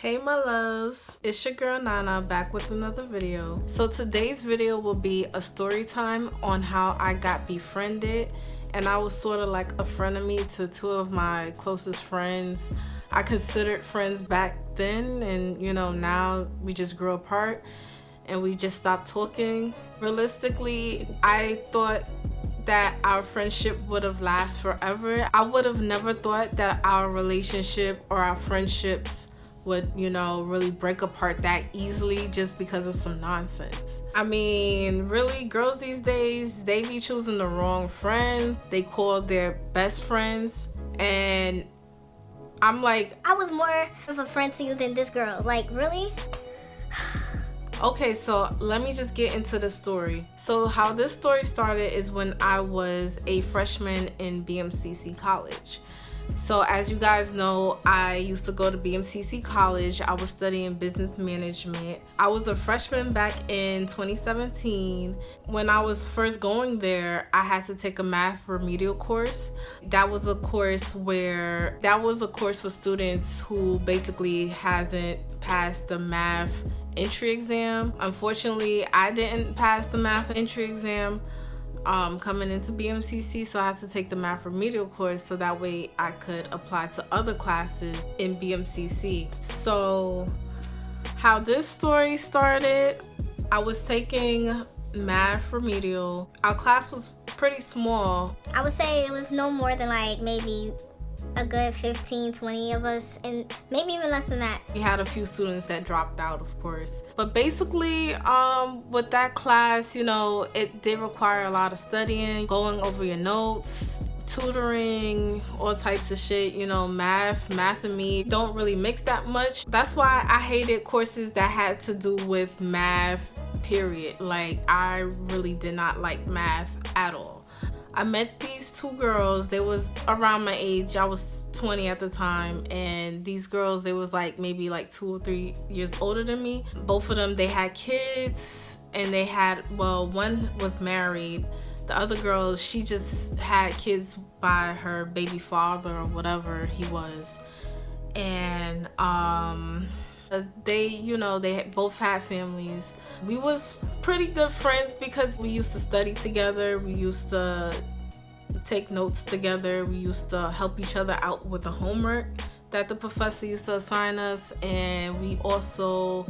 Hey my loves, it's your girl Nana back with another video. So today's video will be a story time on how I got befriended, and I was sort of like a frenemy to two of my closest friends. I considered friends back then, and you know, now we just grew apart and we just stopped talking. Realistically, I thought that our friendship would have lasted forever. I would have never thought that our relationship or our friendships would, you know, really break apart that easily just because of some nonsense. I mean, really, girls these days, they be choosing the wrong friends. They call their best friends, and I'm like, I was more of a friend to you than this girl. Like, really? okay, so let me just get into the story. So how this story started is when I was a freshman in BMCC college. So as you guys know, I used to go to BMCC college. I was studying business management. I was a freshman back in 2017. When I was first going there, I had to take a math remedial course. That was a course for students who basically hasn't passed the math entry exam. Unfortunately, I didn't pass the math entry exam coming into BMCC, so I had to take the math remedial course so that way I could apply to other classes in BMCC. So how this story started, I was taking math remedial. Our class was pretty small. I would say it was no more than like maybe a good 15-20 of us, and maybe even less than that. We had a few students that dropped out, of course, but basically with that class, you know, it did require a lot of studying, going over your notes, tutoring, all types of shit. You know, math and me don't really mix that much. That's why I hated courses that had to do with math, period. Like, I really did not like math at all. I met these two girls. They was around my age. I was 20 at the time, and these girls, they was like maybe like 2 or 3 years older than me. Both of them, they had kids, and they had, well, one was married. The other girl, she just had kids by her baby father or whatever he was. And they, you know, they both had families. We was pretty good friends because we used to study together. We used to take notes together. We used to help each other out with the homework that the professor used to assign us. And we also,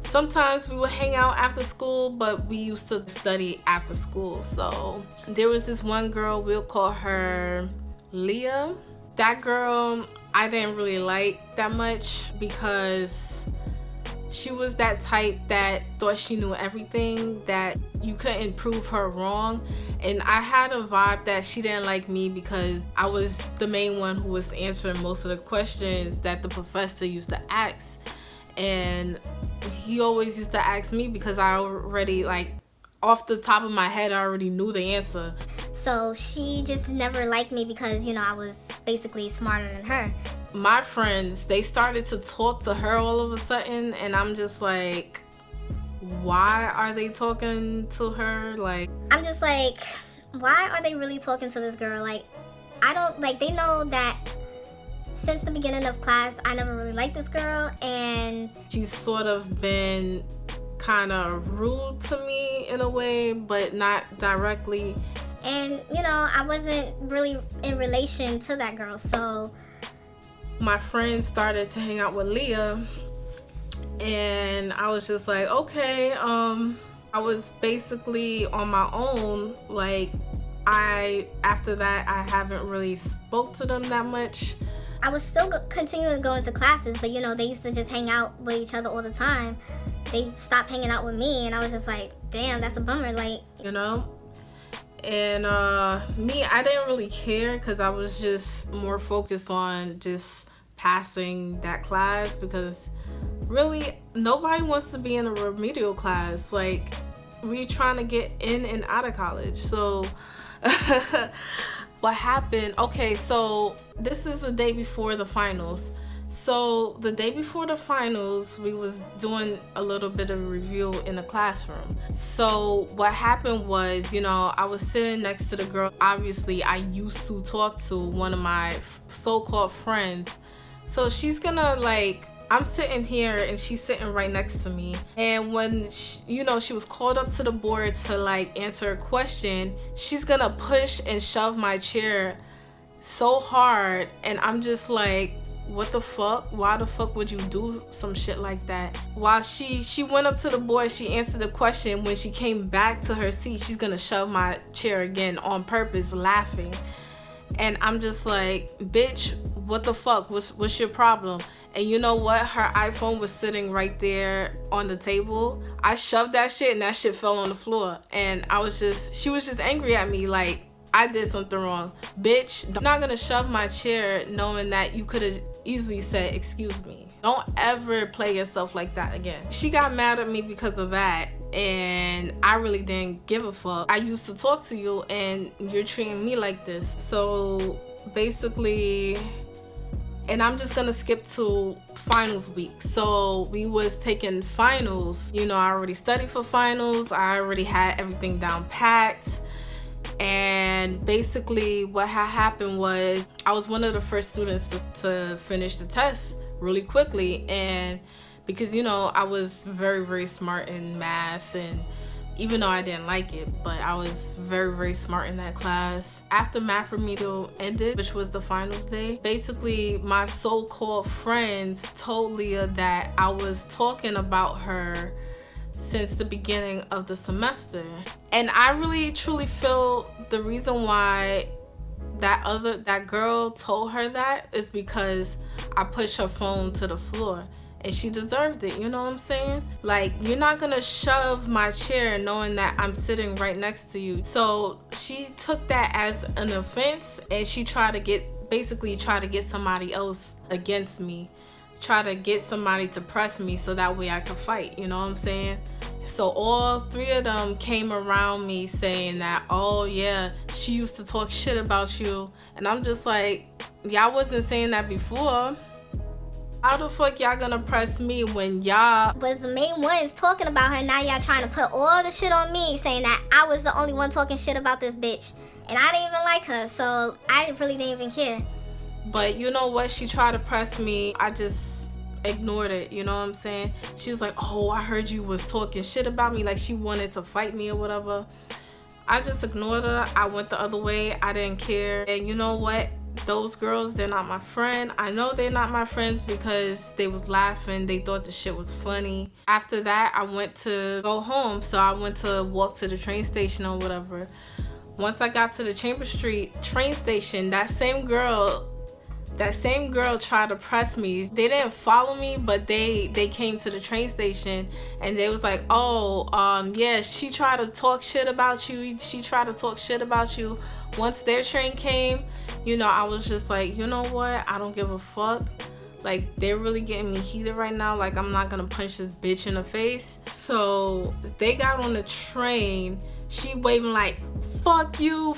sometimes we would hang out after school, but we used to study after school. So there was this one girl, we'll call her Leah. That girl I didn't really like that much because she was that type that thought she knew everything, that you couldn't prove her wrong. And I had a vibe that she didn't like me because I was the main one who was answering most of the questions that the professor used to ask. And he always used to ask me because I already, like, off the top of my head, I already knew the answer. So she just never liked me because, you know, I was basically smarter than her. My friends, they started to talk to her all of a sudden, and I'm just like, why are they talking to her? Like, I'm just like, why are they really talking to this girl? Like, I don't, like, they know that since the beginning of class, I never really liked this girl, and she's sort of been kind of rude to me in a way, but not directly. And, you know, I wasn't really in relation to that girl, so my friends started to hang out with Leah, and I was just like, okay. I was basically on my own. Like, after that, I haven't really spoke to them that much. I was still continuing to go into classes, but, you know, they used to just hang out with each other all the time. They stopped hanging out with me, and I was just like, damn, that's a bummer. Like, you know. And me, I didn't really care because I was just more focused on just passing that class, because really nobody wants to be in a remedial class. Like, we're trying to get in and out of college. So what happened? Okay, so this is the day before the finals. So the day before the finals, we was doing a little bit of a review in the classroom. So what happened was, you know, I was sitting next to the girl. Obviously, I used to talk to one of my so-called friends. So she's gonna like I'm sitting here and she's sitting right next to me, and when she was called up to the board to like answer a question, she's gonna push and shove my chair so hard, and I'm just like, what the fuck? Why the fuck would you do some shit like that? While she went up to the board, she answered the question. When she came back to her seat, she's gonna shove my chair again on purpose, laughing. And I'm just like, bitch, what the fuck? What's your problem? And you know what? Her iPhone was sitting right there on the table. I shoved that shit and that shit fell on the floor. And she was just angry at me like I did something wrong. Bitch, I'm not gonna shove my chair knowing that you could have easily said, excuse me. Don't ever play yourself like that again. She got mad at me because of that, and I really didn't give a fuck. I used to talk to you and you're treating me like this. So basically, and I'm just gonna skip to finals week. So we was taking finals. I already studied for finals. I already had everything down packed. And basically what had happened was I was one of the first students to finish the test really quickly. And because, I was very, very smart in math, and even though I didn't like it, but I was very, very smart in that class. After math remedial ended, which was the finals day, basically my so-called friends told Leah that I was talking about her since the beginning of the semester. And I really truly feel the reason why that girl told her that is because I pushed her phone to the floor. And she deserved it, you know what I'm saying? Like, you're not gonna shove my chair knowing that I'm sitting right next to you. So she took that as an offense, and she tried to get somebody else against me. Try to get somebody to press me so that way I could fight, you know what I'm saying? So all three of them came around me saying that, oh yeah, she used to talk shit about you. And I'm just like, y'all wasn't saying that before. How the fuck y'all gonna press me when y'all was the main ones talking about her? Now y'all trying to put all the shit on me, saying that I was the only one talking shit about this bitch. And I didn't even like her, so I really didn't even care. But you know what? She tried to press me. I just ignored it, you know what I'm saying? She was like, oh, I heard you was talking shit about me, like she wanted to fight me or whatever. I just ignored her. I went the other way. I didn't care. And you know what? Those girls, they're not my friend. I know they're not my friends because they was laughing. They thought the shit was funny. After that, I went to go home. So I went to walk to the train station or whatever. Once I got to the Chambers Street train station, that same girl tried to press me. They didn't follow me, but they came to the train station and they was like, oh, yeah, she tried to talk shit about you. She tried to talk shit about you. Once their train came, I was just like, you know what? I don't give a fuck. Like, they're really getting me heated right now. Like, I'm not gonna punch this bitch in the face. So they got on the train. She waving like, fuck you,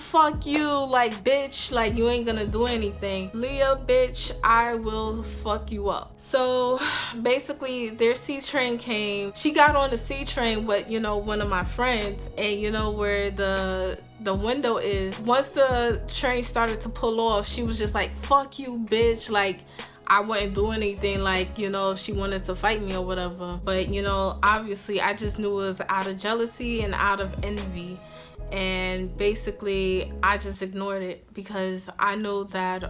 like, bitch, like, you ain't gonna do anything. Leah, bitch, I will fuck you up. So basically their C train came. She got on the C train with, one of my friends, and where the window is. Once the train started to pull off, she was just like, fuck you, bitch, like, I wouldn't do anything, like, if she wanted to fight me or whatever. But, obviously I just knew it was out of jealousy and out of envy. And basically I just ignored it because I knew that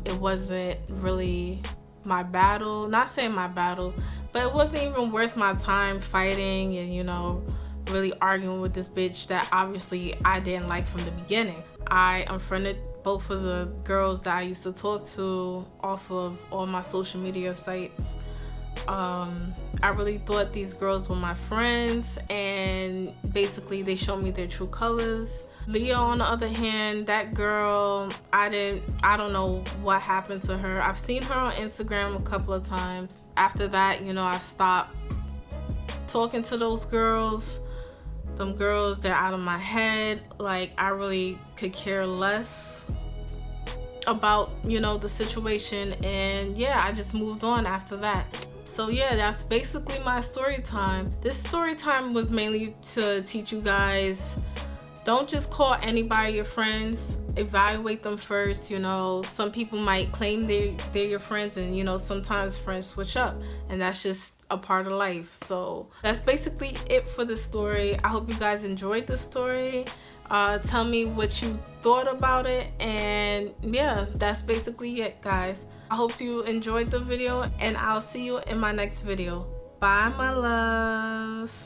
it wasn't really my battle. Not saying my battle, but it wasn't even worth my time fighting and, really arguing with this bitch that obviously I didn't like from the beginning. I unfriended both of the girls that I used to talk to off of all my social media sites. I really thought these girls were my friends, and basically they showed me their true colors. Leah, on the other hand, that girl, I don't know what happened to her. I've seen her on Instagram a couple of times. After that, I stopped talking to those girls. Them girls, they're out of my head. Like, I really could care less about, the situation. And yeah, I just moved on after that. So yeah, that's basically my story time. This story time was mainly to teach you guys, don't just call anybody your friends. evaluate them first. You know, some people might claim they're your friends, and you know, sometimes friends switch up, and that's just a part of life. So that's basically it for the story. I hope you guys enjoyed the story. Tell me what you thought about it, and yeah, that's basically it, guys. I hope you enjoyed the video, and I'll see you in my next video. Bye, my loves.